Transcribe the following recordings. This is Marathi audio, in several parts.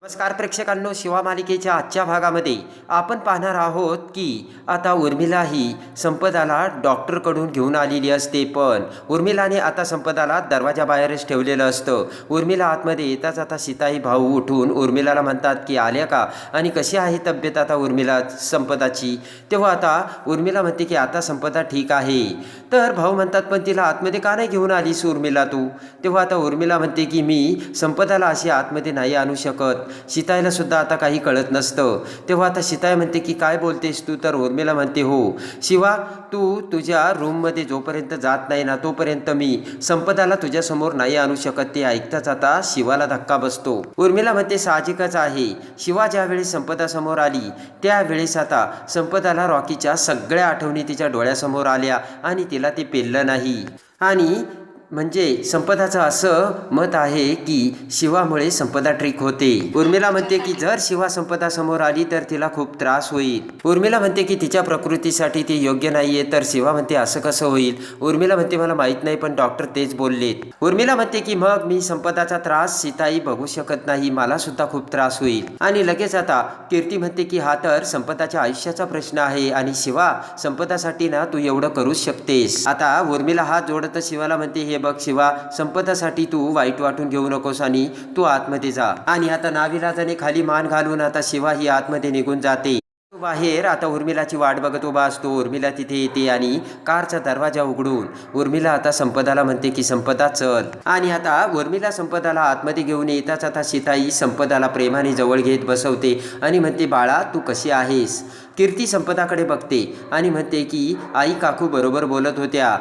नमस्कार प्रेक्षकांनो, शिवा मालिकेच्या आजच्या भागामध्ये आपण पाहणार आहोत की आता उर्मिला ही संपदाला डॉक्टरकडून घेऊन आलेली असते. पण उर्मिलाने आता संपदाला दरवाजाबाहेरच ठेवलेलं असतं. उर्मिला आतमध्ये येताच आता सीताई भाऊ उठून उर्मिलाला म्हणतात की आल्या का आणि कशी आहे तब्येत आता उर्मिला संपदाची. तेव्हा आता उर्मिला म्हणते की आता संपदा ठीक आहे. तर भाऊ म्हणतात पण तिला आतमध्ये का नाही घेऊन आलीस उर्मिला तू. तेव्हा आता उर्मिला म्हणते की मी संपदाला अशी आतमध्ये नाही आणू शकत. सीताईला सुद्धा आता काही कळत नसतं. तेव्हा आता सीताई म्हणते की काय बोलतेस तू. तर उर्मिला म्हणते हो शिवा, तू तुझ्या रूममध्ये जोपर्यंत जात नाही ना तोपर्यंत मी संपदाला तुझ्यासमोर नाही आणू शकत. ते ऐकताच आता शिवाला धक्का बसतो. उर्मिला म्हणते साहजिकच आहे. शिवा ज्यावेळेस संपदासमोर आली त्यावेळेस आता संपदाला रॉकीच्या सगळ्या आठवणी तिच्या डोळ्यासमोर आल्या आणि तिला ते पेललं नाही. आणि म्हणजे संपदाचं असं मत आहे की शिवामुळे संपदा ट्रिक होते. उर्मिला म्हणते की जर शिवा संपदा समोर आली तर तिला खूप त्रास होईल. उर्मिला म्हणते की तिच्या प्रकृतीसाठी ती योग्य नाहीये. तर शिवा म्हणते असं कसं होईल. उर्मिला म्हणते मला माहित नाही पण डॉक्टर तेच बोललेत. उर्मिला म्हणते की मग मी संपदाचा त्रास सीताई बघू शकत नाही, मला सुद्धा खूप त्रास होईल. आणि लगेच आता कीर्ती म्हणते की हा तर संपदाच्या आयुष्याचा प्रश्न आहे आणि शिवा संपदासाठी ना तू एवढं करूच शकतेस. आता उर्मिला हात जोडत शिवाला म्हणते हे बघ शिवा, संपदासाठी तू वाईट वाटून घेऊ नकोस आणि तू आतमध्ये जा. आणि आता नाविलाजाने खाली मान घालून आता शिवा ही आतमध्ये निघून जाते. बाहेर आता उर्मिलाची वाट बघत उभा असतो. उर्मिला तिथे येते आणि कारचा दरवाजा उघडून उर्मिला आता संपदाला म्हणते की संपदा चल. आणि आता उर्मिला संपदाला आतमध्ये घेऊन येताच आता सीताई संपदाला प्रेमाने जवळ घेत बसवते आणि म्हणते बाळा तू कशी आहेस. कीर्ती संपदाकडे बघते आणि म्हणते की आई काकू बरोबर बोलत होत्या.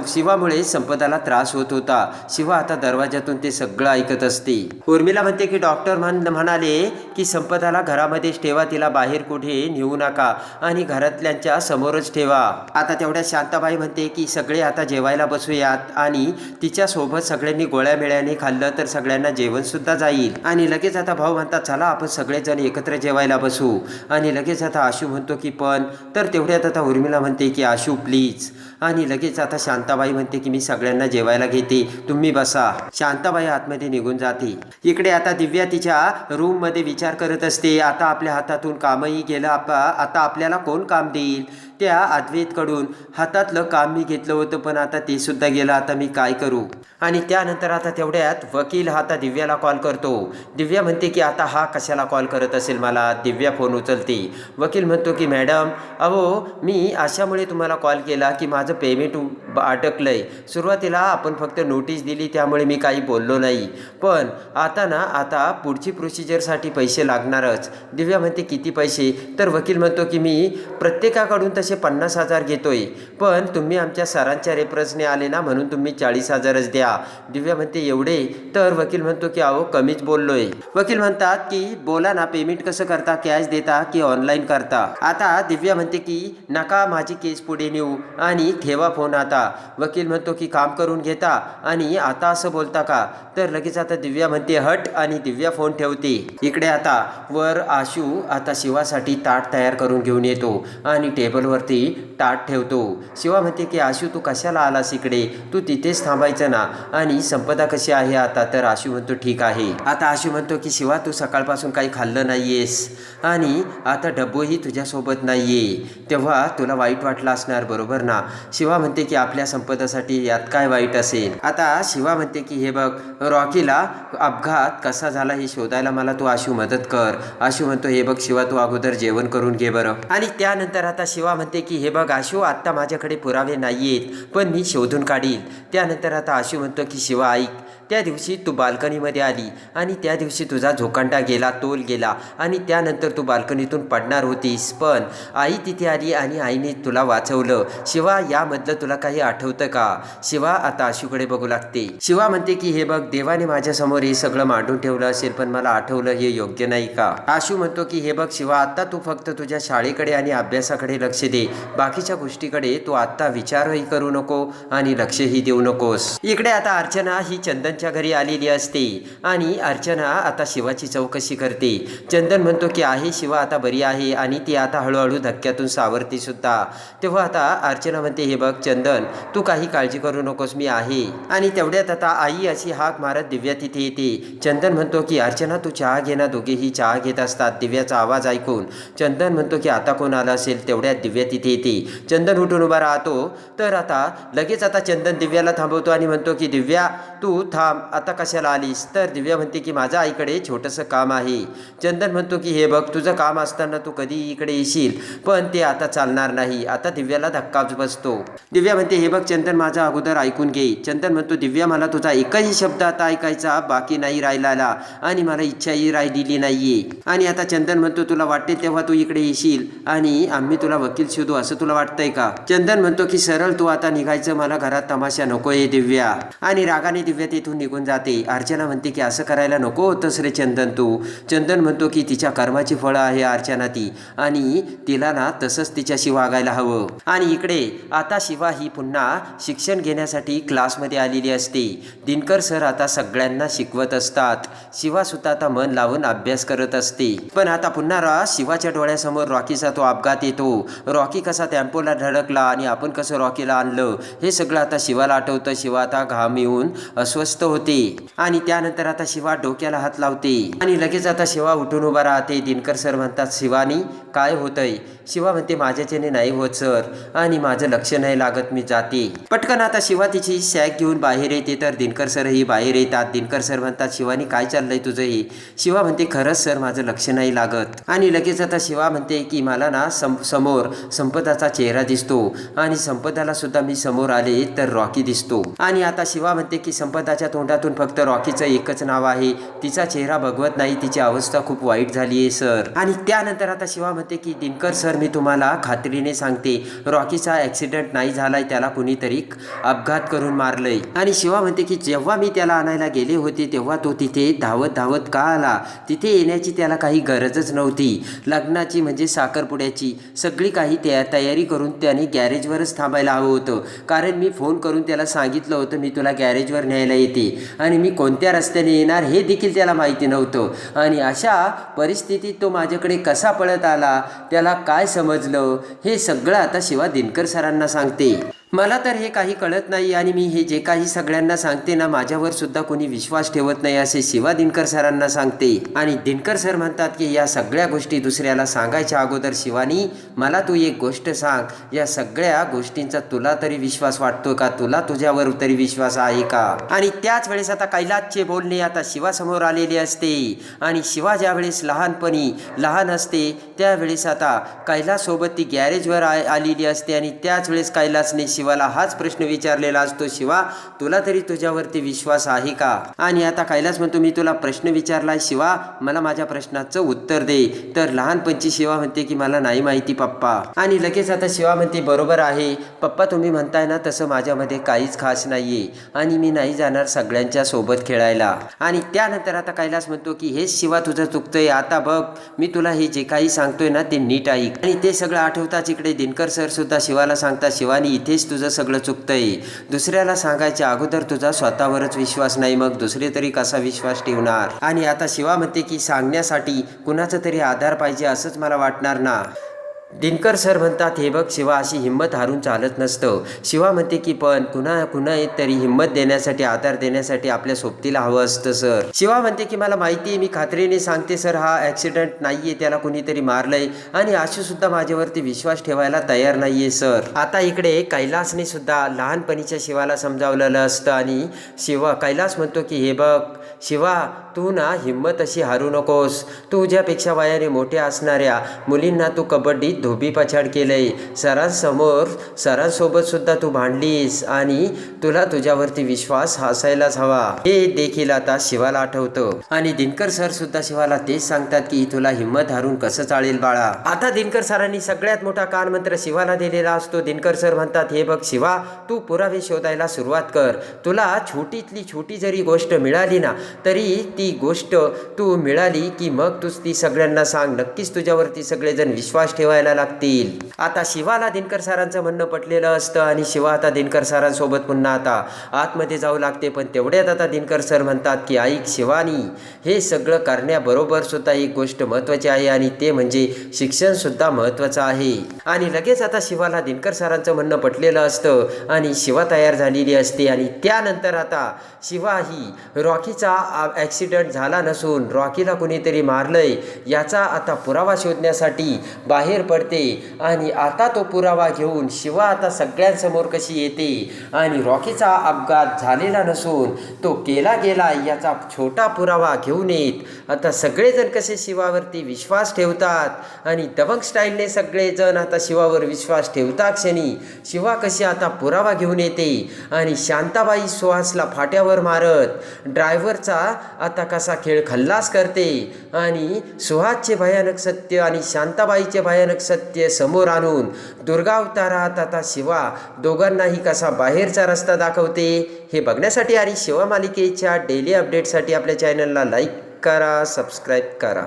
शिवामुळे संपदाला त्रास होत होता. शिवा आता दरवाजातून ते सगळं ऐकत असते. उर्मिला म्हणते की डॉक्टर म्हणाले की संपदाला घरामध्येच ठेवा, तिला बाहेर कुठे नेऊ नका आणि घरातल्यांच्या समोरच ठेवा. आता तेवढ्या शांताबाई म्हणते की सगळे आता जेवायला बसूयात आणि तिच्यासोबत सगळ्यांनी गोळ्यामेळ्याने खाल्लं तर सगळ्यांना जेवण सुद्धा जाईल. आणि लगेच आता भाऊ म्हणतात चला आपण सगळेजण एकत्र जेवायला बसू. आणि लगेच आता आशू म्हणतो की पण. तर तेवढ्यात आता उर्मिला म्हणते की आशू प्लीज. आणि लगेच आता शांताबाई म्हणते की मी सगळ्यांना जेवायला घेते, तुम्ही बसा. शांताबाई आतमध्ये निघून जाते. इकडे आता दिव्या तिच्या रूममध्ये विचार करत असते. आता आपल्या हातातून कामही गेलं, आता आपल्याला कोण काम देईल. त्या अद्वैतकडून हातातलं काम मी घेतलं होतं पण आता ते सुद्धा गेलं, आता मी काय करू. आणि त्यानंतर आता तेवढ्यात वकील आता दिव्याला कॉल करतो. दिव्या म्हणते की आता हा कशाला कॉल करत असेल मला. दिव्या फोन उचलते. वकील म्हणतो की मॅडम अहो मी अशामुळे तुम्हाला कॉल केला की माझं पेमेंट अटकलं आहे. सुरुवातीला आपण फक्त नोटीस दिली त्यामुळे मी काही बोललो नाही, पण आता ना आता पुढची प्रोसिजरसाठी पैसे लागणारच. दिव्या म्हणते किती पैसे. तर वकील म्हणतो की मी प्रत्येकाकडून तसे 50,000 घेतोय, पण तुम्ही आमच्या सरांच्या रेफरन्सने आले ना म्हणून तुम्ही 40,000च द्या. दिव्या म्हणते एवढे. तर वकील म्हणतो की अहो कमीच बोललोय. वकील म्हणतात की बोला ना पेमेंट कसं करता, कॅश देता की ऑनलाईन करता. आता दिव्या म्हणते की नका माझी केस पुढे नेऊ आणि ठेवा फोन आता. वकील म्हणतो की काम करून घेता आणि आता असं बोलता का. तर लगेच आता दिव्या म्हणते हट आणि दिव्या फोन ठेवते. इकडे आता वर आशू आता शिवासाठी ताट तयार करून घेऊन येतो आणि टेबलवरती ताट ठेवतो. शिवा म्हणते की आशू तू कशाला आलास इकडे, तू तिथेच थांबायचं ना. आणि संपदा कशी आहे आता. तर आशू म्हणतो ठीक आहे. आता आशू म्हणतो की शिवा तू सकाळपासून काही खाल्लं नाहीयेस आणि आता डब्बोही तुझ्यासोबत नाहीये, तेव्हा तुला वाईट वाटलं असणार बरोबर ना. शिवा म्हणते की आपल्या संपदासाठी यात काय वाईट असेल. आता शिवा म्हणते की हे बघ रॉकीला अपघात कसा झाला हे शोधायला मला तू आशू मदत कर. आशू म्हणतो हे बघ शिवा तू अगोदर जेवण करून घे बरं. आणि त्यानंतर आता शिवा म्हणते की हे बघ आशू आत्ता माझ्याकडे पुरावे नाहीयेत पण मी शोधून काढील. त्यानंतर आता आशू म्हणतो की शिवा ऐक, त्या दिवशी तू बाल्कनीमध्ये आली आणि त्या दिवशी तुझा झोकांडा गेला, तोल गेला आणि त्यानंतर तू बाल्कनीतून पडणार होतीस, पण आई तिथे आली आणि आईने तुला वाचवलं. शिवा यामधलं तुला काही आठवतं का. शिवा आता आशूकडे बघू लागते. शिवा म्हणते की हे बघ देवाने माझ्यासमोर हे सगळं मांडून ठेवलं असेल पण मला आठवलं हे योग्य नाही का. आशू म्हणतो की हे बघ शिवा आता तू फक्त तुझ्या शाळेकडे आणि अभ्यासाकडे लक्ष दे, बाकीच्या गोष्टीकडे तू आत्ता विचारही करू नको आणि लक्षही देऊ नकोस. इकडे आता अर्चना ही चंदनच्या घरी आलेली असते आणि अर्चना आता शिवाची चौकशी करते. चंदन म्हणतो की आहे शिवा आता बरी आहे आणि ती आता हळूहळू धक्क्यातून सावरती सुद्धा. तेव्हा आता अर्चना म्हणते, हे बघ चंदन, तू काही काळजी करू नकोस, मी आहे. आणि तेवढ्यात आता आई अशी हाक मारत दिव्या तिथे येते. चंदन म्हणतो की अर्चना तू चहा घे ना. दोघेही चहा घेत असतात. दिव्याचा आवाज ऐकून चंदन म्हणतो की आता कोण आलं असेल. तेवढ्यात दिव्या तिथे येते. चंदन उठून उभा राहतो. तर आता लगेच आता चंदन दिव्याला थांबवतो आणि म्हणतो की दिव्या तू थांब, आता कशाला आलीस. तर दिव्या म्हणते की माझ्या आईकडे छोटंसं काम आहे. चंदन म्हणतो की हे बघ, तुझं काम असताना तू कधी इकडे येशील, पण ते आता चालणार नाही. आता दिव्याला धक्काच बसतो. दिव्या म्हणते, हे बघ चंदन, माझा अगोदर ऐकून घे. चंदन म्हणतो, दिव्या मला तुझा एकही शब्द आता ऐकायचा बाकी नाही राहिला आणि मला इच्छाही राहिलेली नाहीये. आणि आता चंदन म्हणतो, तुला वाटते तेव्हा तू इकडे येशील आणि आम्ही तुला वकील शोधू असं तुला वाटतंय का. चंदन म्हणतो की सरळ तू आता निघायचं, मला घरात तमाशा नकोय दिव्या. आणि रागाने दिव्या तिथून निघून जाते. अर्चना म्हणते की असं करायला नको होतंस रे चंदन तू. चंदन म्हणतो की तिच्या कर्माची फळं आहे अर्चना ती, आणि तिला ना तसंच तिच्याशी वागायला हवं. आणि इकडे आता शिवा ही पुन्हा शिक्षण घेण्यासाठी क्लासमध्ये आलेली असते. दिनकर सर आता सगळ्यांना शिकवत असतात. शिवा सुद्धा आता मन लावून अभ्यास करत असते. पण आता पुन्हा शिवाच्या डोळ्यासमोर रॉकीचा तो अपघात येतो. रॉकी कसा टेम्पोला धडकला आणि आपण कसं रॉकीला आणलं हे सगळं आता शिवाला आठवतं. शिवा आता घाम येऊन अस्वस्थ होते आणि त्यानंतर आता शिवा डोक्याला हात लावते आणि लगेच आता शिवा उठून उभा राहते. दिनकर सर म्हणतात, शिवानी काय होतंय. शिवा म्हणते, माझ्याच्याने नाही होत सर, आणि माझं लक्ष नाही लागत, मी जाते. पटकन आता शिवा तिची सॅक घेऊन बाहेर येते. तर दिनकर सरही बाहेर येतात. दिनकर सर म्हणतात, शिवानी काय चाललंय तुझं हे. शिवा म्हणते, खरंच सर माझं लक्ष नाही लागत. आणि लगेच आता शिवा म्हणते की मला ना समोर संपदाचा चेहरा दिसतो आणि संपदाला सुद्धा मी समोर आले तर रॉकी दिसतो. आणि आता शिवा म्हणते की संपदाच्या तोंडातून फक्त रॉकीचं एकच नाव आहे, तिचा चेहरा बघवत नाही, तिची अवस्था खूप वाईट झाली आहे सर. आणि त्यानंतर आता शिवा म्हणते की दिनकर सर मी तुम्हाला खात्रीने सांगते, रॉकीचा ॲक्सिडेंट नाही झालाय, त्याला कुणीतरी अपघात करून मारलंय. आणि शिवा म्हणते की जेव्हा मी त्याला आणायला गेले होते तेव्हा तो तिथे धावत धावत का आला. तिथे येण्याची त्याला काही गरजच नव्हती. लग्नाची म्हणजे साखरपुड्याची सगळी काही तयारी करून त्याने गॅरेजवरच थांबायला हवं होतं, कारण मी फोन करून त्याला सांगितलं होतं मी तुला गॅरेजवर न्यायला येते आणि मी कोणत्या रस्त्याने येणार हे देखील त्याला माहिती नव्हतं. आणि अशा परिस्थितीत तो माझ्याकडे कसा पळत आला, त्याला काय समजलं, हे सगळं आता शिवा दिनकर सरांना सांगते. मला तर हे काही कळत नाही आणि मी हे जे काही सगळ्यांना सांगते ना, माझ्यावर सुद्धा कोणी विश्वास ठेवत नाही असे शिवा दिनकर सरांना सांगते. आणि दिनकर सर म्हणतात की या सगळ्या गोष्टी दुसऱ्याला सांगायच्या अगोदर शिवानी मला तू एक गोष्ट सांग, या सगळ्या गोष्टींचा तुला तरी विश्वास वाटतो का, तुला तुझ्यावर तरी विश्वास आहे का. आणि त्याच वेळेस आता कैलासचे बोलणे आता शिवासमोर आलेले असते. आणि शिवा ज्या वेळेस लहानपणी लहान असते त्यावेळेस आता कैलाससोबत ती गॅरेजवर आलेली असते आणि त्याच वेळेस कैलासने शिवाला हाच प्रश्न विचारलेला असतो, शिवा तुला तरी तुझ्यावरती विश्वास आहे का. आणि आता कैलास म्हणतो, मी तुला प्रश्न विचारलाय शिवा, मला माझ्या प्रश्नाचं उत्तर दे. तर लहानपणची शिवा म्हणते की मला नाही माहिती पप्पा. आणि लगेच आता शिवा म्हणते, बरोबर आहे पप्पा, तुम्ही म्हणताय ना तसं माझ्यामध्ये काहीच खास नाहीये आणि मी नाही जाणार सगळ्यांच्या सोबत खेळायला. आणि त्यानंतर आता कैलास म्हणतो की हेच शिवा तुझं चुकतंय, आता बघ मी तुला हे जे काही सांगतोय ना ते नीट ऐक. आणि ते सगळं आठवताच इकडे दिनकर सर सुद्धा शिवाला सांगतात, शिवानी इथेच तुझं सगळं चुकतंय, दुसऱ्याला सांगायच्या अगोदर तुझा स्वतःवरच विश्वास नाही, मग दुसरे तरी कसा विश्वास ठेवणार. आणि आता शिवा म्हणते की सांगण्यासाठी कुणाचा तरी आधार पाहिजे असंच मला वाटणार ना. दिनकर सर म्हणतात, हे बघ शिवा, अशी हिंमत हारून चालत नसतं. शिवा म्हणते की पण कुणा तरी हिंमत देण्यासाठी आधार देण्यासाठी आपल्या सोबतीला हवं असतं सर. शिवा म्हणते की मला माहिती आहे, मी खात्रीने सांगते सर, हा ॲक्सिडेंट नाहीये, त्याला कुणीतरी मारलंय आणि आशू सुद्धा माझ्यावरती विश्वास ठेवायला तयार नाहीये सर. आता इकडे कैलासने सुद्धा लहानपणीच्या शिवाला समजावलेलं असतं आणि कैलास म्हणतो की हे बघ शिवा, तू ना हिंमत अशी हारू नकोस, तुझ्यापेक्षा वयाने मोठ्या असणाऱ्या मुलींना तू कबड्डीत धोबीपछाड केलंय, सरांसोबत सुद्धा तू भांडलीस आणि तुला तुझ्यावरती विश्वास असायलाच हवा, हे देखील आता शिवाला आठवतं. आणि दिनकर सर सुद्धा शिवाला तेच सांगतात की तुला हिंमत हारून कसं चालेल बाळा. आता दिनकर सरांनी सगळ्यात मोठा कानमंत्र शिवाला दिलेला असतो. दिनकर सर म्हणतात, हे बघ शिवा, तू पुरावे शोधायला सुरुवात कर. तुला छोटीतली छोटी जरी गोष्ट मिळाली ना तरी ती ती गोष्ट तू मिळाली की मग तूच ती सगळ्यांना सांग, नक्कीच तुझ्यावरती सगळेजण विश्वास ठेवायला लागतील. आता शिवाला दिनकर सरांचं म्हणणं पटलेलं असतं आणि शिवा आता दिनकर सरांसोबत पुन्हा आता आतमध्ये जाऊ लागते. पण तेवढ्यात आता दिनकर सर म्हणतात की ऐक शिवानी, हे सगळं करण्याबरोबर सुद्धा एक गोष्ट महत्त्वाची आहे आणि ते म्हणजे शिक्षणसुद्धा महत्त्वाचं आहे. आणि लगेच आता शिवाला दिनकर सरांचं म्हणणं पटलेलं असतं आणि शिवा तयार झालेली असते. आणि त्यानंतर आता शिवा ही रॉकीचा ॲक्सिडेंट झाला नसून रॉकीला कुणीतरी मारलंय याचा आता पुरावा शोधण्यासाठी बाहेर पडते. आणि आता तो पुरावा घेऊन शिवा आता सगळ्यांसमोर कशी येते आणि रॉकीचा अपघात झालेला नसून तो केला गेला याचा छोटा पुरावा घेऊन येत आता सगळेजण कसे शिवावरती विश्वास ठेवतात आणि दबंग स्टाईलने सगळेजण आता शिवावर विश्वास ठेवता क्षणी शिवा कशी आता पुरावा घेऊन येते आणि शांताबाई सुहासला फाट्यावर मारत ड्रायव्हरचा आता कसा खेळ खल्लास करते आणि सुहासचे भयानक सत्य आणि शांताबाईचे भयानक सत्य समोर आणून दुर्गावतारात आता शिवा दोघांनाही कसा बाहेरचा रस्ता दाखवते हे बघण्यासाठी आणि शिवा मालिकेच्या डेली अपडेटसाठी आपल्या चॅनलला लाईक करा, सबस्क्राईब करा.